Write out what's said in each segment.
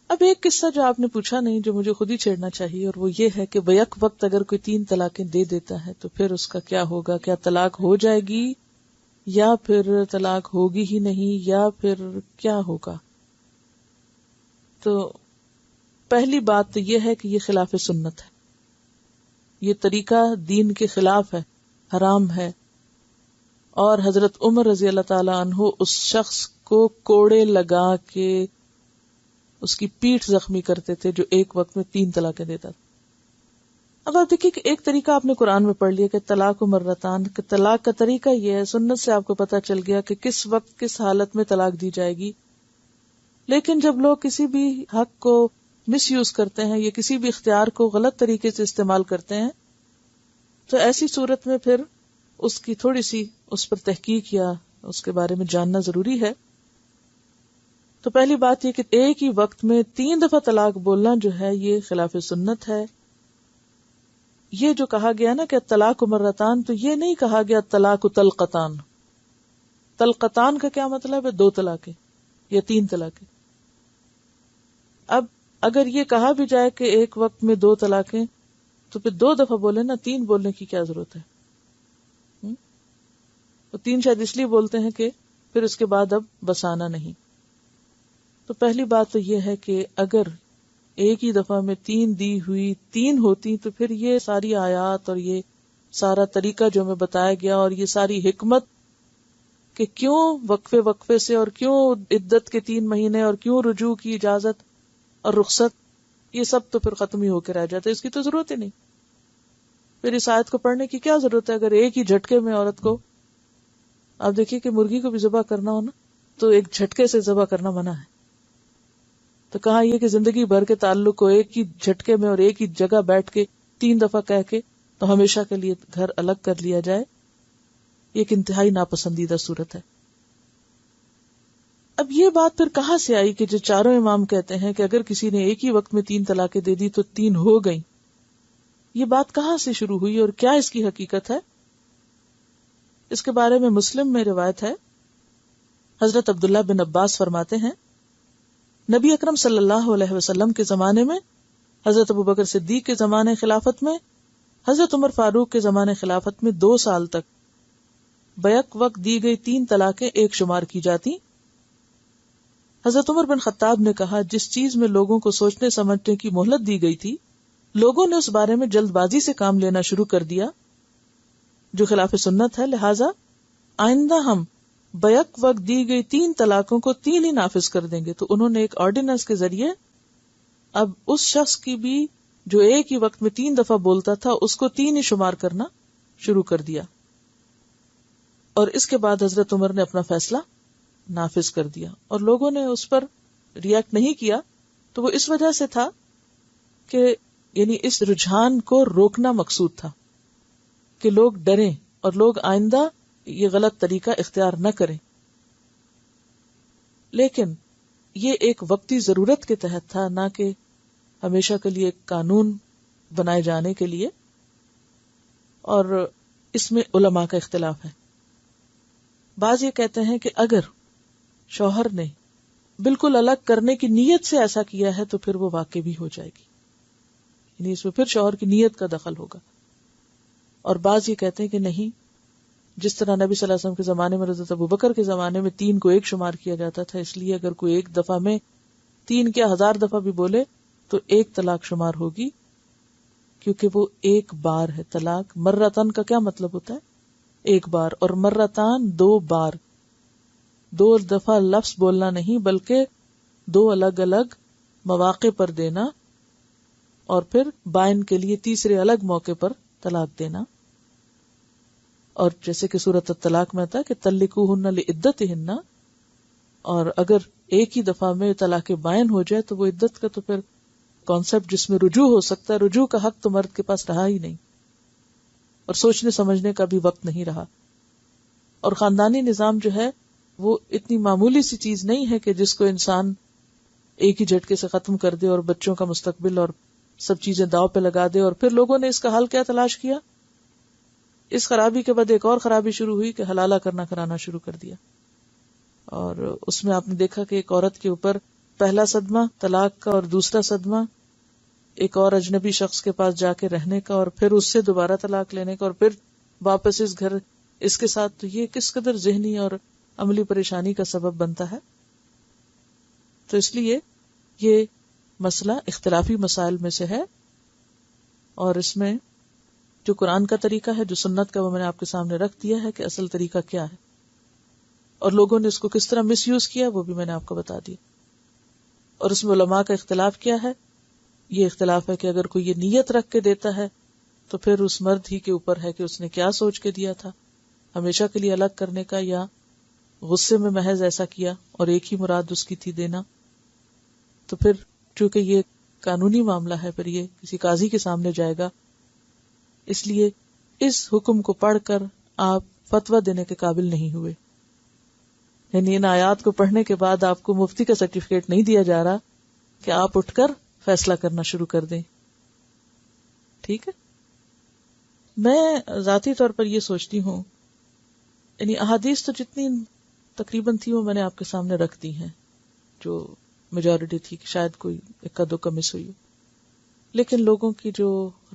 اب ایک قصہ جو آپ نے پوچھا نہیں، جو مجھے خود ہی چھیڑنا چاہیے، اور وہ یہ ہے کہ بیک وقت اگر کوئی 3 طلاقیں دے دیتا ہے تو پھر اس کا کیا ہوگا؟ کیا طلاق ہو جائے گی یا پھر طلاق ہوگی ہی نہیں، یا پھر کیا ہوگا؟ تو پہلی بات تو یہ ہے کہ یہ خلاف سنت ہے، یہ طریقہ دین کے خلاف ہے، حرام ہے. اور حضرت عمر رضی اللہ تعالی عنہ اس شخص کو کوڑے لگا کے اس کی پیٹھ زخمی کرتے تھے جو ایک وقت میں 3 طلاقیں دیتا تھا. اب آپ دیکھیے کہ ایک طریقہ آپ نے قرآن میں پڑھ لیا کہ طلاق و مرتان، کہ طلاق کا طریقہ یہ ہے، سنت سے آپ کو پتہ چل گیا کہ کس وقت کس حالت میں طلاق دی جائے گی. لیکن جب لوگ کسی بھی حق کو مس یوز کرتے ہیں یا کسی بھی اختیار کو غلط طریقے سے استعمال کرتے ہیں تو ایسی صورت میں پھر اس کی تھوڑی سی اس پر تحقیق یا اس کے بارے میں جاننا ضروری ہے. تو پہلی بات یہ کہ ایک ہی وقت میں 3 دفعہ طلاق بولنا جو ہے یہ خلاف سنت ہے. یہ جو کہا گیا نا کہ طلاق مرتان، تو یہ نہیں کہا گیا طلاق طلقتان. طلقتان کا کیا مطلب ہے؟ 2 طلاقیں یا 3 طلاقیں. اب اگر یہ کہا بھی جائے کہ ایک وقت میں 2 طلاقیں تو پھر 2 دفعہ بولے نا، 3 بولنے کی کیا ضرورت ہے؟ تو 3 شاید اس لیے بولتے ہیں کہ پھر اس کے بعد اب بسانا نہیں. تو پہلی بات تو یہ ہے کہ اگر ایک ہی دفعہ میں 3 دی ہوئی 3 ہوتی تو پھر یہ ساری آیات اور یہ سارا طریقہ جو ہمیں بتایا گیا اور یہ ساری حکمت کہ کیوں وقفے سے اور کیوں عدت کے 3 مہینے اور کیوں رجوع کی اجازت اور رخصت، یہ سب تو پھر ختم ہی ہو کے رہ جاتا ہے. اس کی تو ضرورت ہی نہیں. پھر اس آیت کو پڑھنے کی کیا ضرورت ہے اگر ایک ہی جھٹکے میں عورت کو، آپ دیکھیے کہ مرغی کو بھی ذبح کرنا ہو نا تو ایک جھٹکے سے ذبح کرنا منع ہے. تو کہاں یہ کہ زندگی بھر کے تعلق کو ایک ہی جھٹکے میں اور ایک ہی جگہ بیٹھ کے 3 دفعہ کہہ کے تو ہمیشہ کے لیے گھر الگ کر لیا جائے. یہ ایک انتہائی ناپسندیدہ صورت ہے. اب یہ بات پھر کہاں سے آئی کہ جو چاروں امام کہتے ہیں کہ اگر کسی نے ایک ہی وقت میں 3 طلاقیں دے دی تو 3 ہو گئیں؟ یہ بات کہاں سے شروع ہوئی اور کیا اس کی حقیقت ہے؟ اس کے بارے میں مسلم میں روایت ہے. حضرت عبداللہ بن عباس فرماتے ہیں نبی اکرم صلی اللہ علیہ وسلم کے زمانے میں، حضرت ابوبکر صدیق کے زمانے خلافت میں، حضرت عمر فاروق کے زمانے خلافت میں 2 سال تک بیک وقت دی گئی 3 طلاقیں ایک شمار کی جاتی. حضرت عمر بن خطاب نے کہا جس چیز میں لوگوں کو سوچنے سمجھنے کی مہلت دی گئی تھی لوگوں نے اس بارے میں جلد بازی سے کام لینا شروع کر دیا جو خلاف سنت ہے، لہذا آئندہ ہم بیک وقت دی گئی 3 طلاقوں کو 3 ہی نافذ کر دیں گے. تو انہوں نے ایک آرڈیننس کے ذریعے اب اس شخص کی بھی جو ایک ہی وقت میں 3 دفعہ بولتا تھا اس کو 3 ہی شمار کرنا شروع کر دیا. اور اس کے بعد حضرت عمر نے اپنا فیصلہ نافذ کر دیا اور لوگوں نے اس پر ریئیکٹ نہیں کیا. تو وہ اس وجہ سے تھا کہ یعنی اس رجحان کو روکنا مقصود تھا کہ لوگ ڈریں اور لوگ آئندہ یہ غلط طریقہ اختیار نہ کریں. لیکن یہ ایک وقتی ضرورت کے تحت تھا، نہ کہ ہمیشہ کے لیے ایک قانون بنائے جانے کے لیے. اور اس میں علماء کا اختلاف ہے. بعض یہ کہتے ہیں کہ اگر شوہر نے بالکل الگ کرنے کی نیت سے ایسا کیا ہے تو پھر وہ واقع بھی ہو جائے گی، یعنی اس میں پھر شوہر کی نیت کا دخل ہوگا. اور بعض یہ کہتے ہیں کہ نہیں، جس طرح نبی صلی اللہ علیہ وسلم کے زمانے میں، حضرت ابوبکر کے زمانے میں 3 کو ایک شمار کیا جاتا تھا، اس لیے اگر کوئی ایک دفعہ میں 3 کیا 1000 دفعہ بھی بولے تو 1 طلاق شمار ہوگی، کیونکہ وہ ایک بار ہے. طلاق مرتن کا کیا مطلب ہوتا ہے؟ ایک بار. اور مرتان 2 بار، 2 دفعہ لفظ بولنا نہیں بلکہ 2 الگ الگ مواقع پر دینا اور پھر بائن کے لیے تیسرے الگ موقع پر طلاق دینا. اور جیسے کہ سورۃ الطلاق میں آتا ہے کہ طلقوہن لعدتہن، اور اگر ایک ہی دفعہ میں طلاق بائن ہو جائے تو وہ عدت کا تو پھر کانسیپٹ جس میں رجوع ہو سکتا ہے، رجوع کا حق تو مرد کے پاس رہا ہی نہیں اور سوچنے سمجھنے کا بھی وقت نہیں رہا. اور خاندانی نظام جو ہے وہ اتنی معمولی سی چیز نہیں ہے کہ جس کو انسان ایک ہی جھٹکے سے ختم کر دے اور بچوں کا مستقبل اور سب چیزیں داؤ پہ لگا دے. اور پھر لوگوں نے اس کا حل کیا تلاش کیا؟ اس خرابی کے بعد ایک اور خرابی شروع ہوئی کہ حلالہ کرانا شروع کر دیا. اور اس میں آپ نے دیکھا کہ ایک عورت کے اوپر پہلا صدمہ طلاق کا اور دوسرا صدمہ ایک اور اجنبی شخص کے پاس جا کے رہنے کا اور پھر اس سے دوبارہ طلاق لینے کا اور پھر واپس اس گھر اس کے ساتھ، تو یہ کس قدر ذہنی اور عملی پریشانی کا سبب بنتا ہے. تو اس لیے یہ مسئلہ اختلافی مسائل میں سے ہے، اور اس میں جو قرآن کا طریقہ ہے، جو سنت کا، وہ میں نے آپ کے سامنے رکھ دیا ہے کہ اصل طریقہ کیا ہے، اور لوگوں نے اس کو کس طرح مس یوز کیا وہ بھی میں نے آپ کو بتا دیا. اور اس میں علماء کا اختلاف کیا ہے. یہ اختلاف ہے کہ اگر کوئی یہ نیت رکھ کے دیتا ہے تو پھر اس مرد ہی کے اوپر ہے کہ اس نے کیا سوچ کے دیا تھا، ہمیشہ کے لیے الگ کرنے کا یا غصے میں محض ایسا کیا اور ایک ہی مراد اس کی تھی دینا. تو پھر چونکہ یہ قانونی معاملہ ہے پھر یہ کسی قاضی کے سامنے جائے گا، اس لیے اس حکم کو پڑھ کر آپ فتویٰ دینے کے قابل نہیں ہوئے. یعنی ان آیات کو پڑھنے کے بعد آپ کو مفتی کا سرٹیفکیٹ نہیں دیا جا رہا کہ آپ اٹھ کر فیصلہ کرنا شروع کر دیں. ٹھیک ہے. میں ذاتی طور پر یہ سوچتی ہوں، یعنی احادیث تو جتنی تقریباً تھی وہ میں نے آپ کے سامنے رکھ دی ہیں، جو میجورٹی تھی، کہ شاید کوئی اکا دکا مس ہوئی ہو، لیکن لوگوں کی جو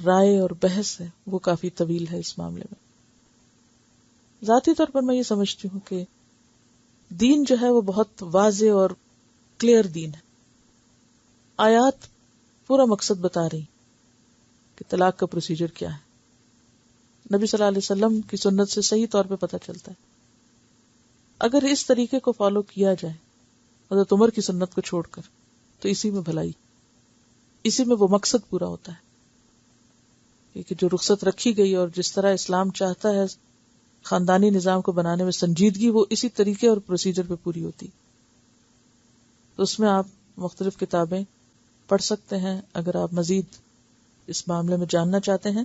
رائے اور بحث ہے وہ کافی طویل ہے اس معاملے میں. ذاتی طور پر میں یہ سمجھتی ہوں کہ دین جو ہے وہ بہت واضح اور کلیئر دین ہے. آیات پورا مقصد بتا رہی کہ طلاق کا پروسیجر کیا ہے. نبی صلی اللہ علیہ وسلم کی سنت سے صحیح طور پہ پتہ چلتا ہے. اگر اس طریقے کو فالو کیا جائے حضرت عمر کی سنت کو چھوڑ کر، تو اسی میں بھلائی، اسی میں وہ مقصد پورا ہوتا ہے کہ جو رخصت رکھی گئی اور جس طرح اسلام چاہتا ہے خاندانی نظام کو بنانے میں سنجیدگی، وہ اسی طریقے اور پروسیجر پہ پوری ہوتی. تو اس میں آپ مختلف کتابیں پڑھ سکتے ہیں اگر آپ مزید اس معاملے میں جاننا چاہتے ہیں.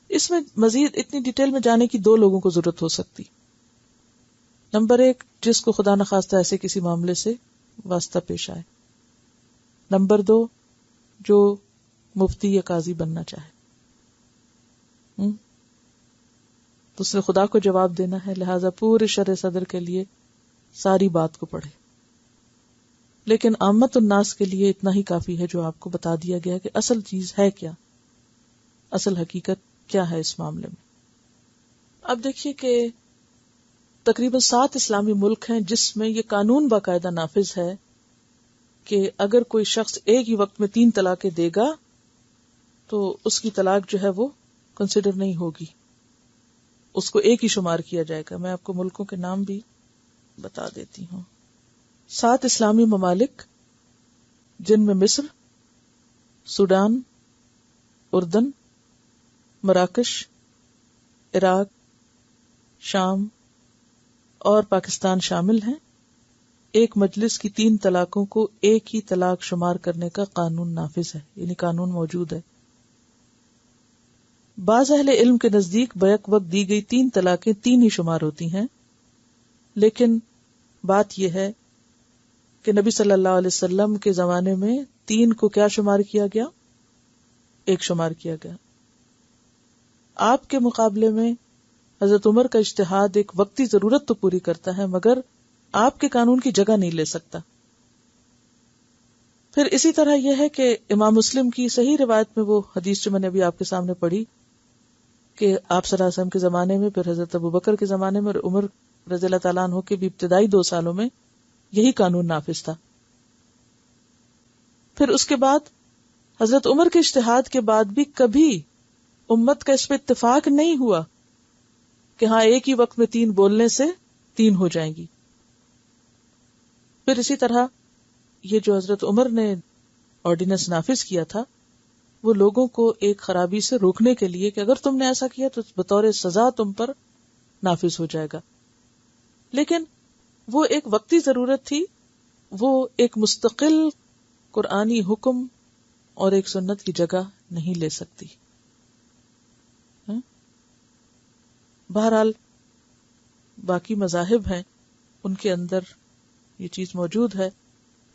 اس میں مزید اتنی ڈیٹیل میں جانے کی دو لوگوں کو ضرورت ہو سکتی. نمبر ایک، جس کو خدا نخواستہ ایسے کسی معاملے سے واسطہ پیش آئے. نمبر دو، جو مفتی یا قاضی بننا چاہے. تو اس نے خدا کو جواب دینا ہے، لہذا پورے شرع صدر کے لیے ساری بات کو پڑھے. لیکن عامت الناس کے لیے اتنا ہی کافی ہے جو آپ کو بتا دیا گیا کہ اصل چیز ہے کیا، اصل حقیقت کیا ہے اس معاملے میں. اب دیکھیے کہ تقریباً 7 اسلامی ملک ہیں جس میں یہ قانون باقاعدہ نافذ ہے کہ اگر کوئی شخص ایک ہی وقت میں 3 طلاقیں دے گا تو اس کی طلاق جو ہے وہ کنسیڈر نہیں ہوگی، اس کو ایک ہی شمار کیا جائے گا. میں آپ کو ملکوں کے نام بھی بتا دیتی ہوں. 7 اسلامی ممالک جن میں مصر، سوڈان، اردن، مراکش، عراق، شام اور پاکستان شامل ہیں. ایک مجلس کی 3 طلاقوں کو ایک ہی طلاق شمار کرنے کا قانون نافذ ہے، یعنی قانون موجود ہے. بعض اہل علم کے نزدیک بیک وقت دی گئی 3 طلاقیں 3 ہی شمار ہوتی ہیں، لیکن بات یہ ہے کہ نبی صلی اللہ علیہ وسلم کے زمانے میں 3 کو کیا شمار کیا گیا؟ 1 شمار کیا گیا. آپ کے مقابلے میں حضرت عمر کا اجتہاد ایک وقتی ضرورت تو پوری کرتا ہے مگر آپ کے قانون کی جگہ نہیں لے سکتا. پھر اسی طرح یہ ہے کہ امام مسلم کی صحیح روایت میں وہ حدیث جو میں نے ابھی آپ کے سامنے پڑھی کہ آپ صلی اللہ علیہ وسلم کے زمانے میں، پھر حضرت ابوبکر کے زمانے میں اور عمر رضی اللہ تعالیٰ عنہ کے بھی ابتدائی 2 سالوں میں یہی قانون نافذ تھا. پھر اس کے بعد حضرت عمر کے اجتہاد کے بعد بھی کبھی امت کا اس پہ اتفاق نہیں ہوا کہ ہاں ایک ہی وقت میں 3 بولنے سے 3 ہو جائیں گی. پھر اسی طرح یہ جو حضرت عمر نے آرڈیننس نافذ کیا تھا وہ لوگوں کو ایک خرابی سے روکنے کے لیے کہ اگر تم نے ایسا کیا تو بطور سزا تم پر نافذ ہو جائے گا. لیکن وہ ایک وقتی ضرورت تھی، وہ ایک مستقل قرآنی حکم اور ایک سنت کی جگہ نہیں لے سکتی. بہرحال باقی مذاہب ہیں ان کے اندر یہ چیز موجود ہے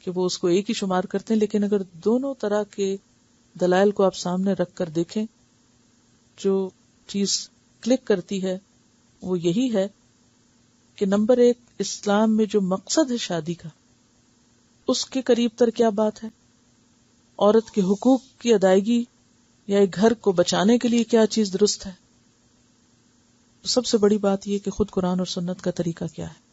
کہ وہ اس کو ایک ہی شمار کرتے ہیں، لیکن اگر دونوں طرح کے دلائل کو آپ سامنے رکھ کر دیکھیں، جو چیز کلک کرتی ہے وہ یہی ہے کہ نمبر 1 اسلام میں جو مقصد ہے شادی کا اس کے قریب تر کیا بات ہے، عورت کے حقوق کی ادائیگی یا ایک گھر کو بچانے کے لیے کیا چیز درست ہے. سب سے بڑی بات یہ کہ خود قرآن اور سنت کا طریقہ کیا ہے.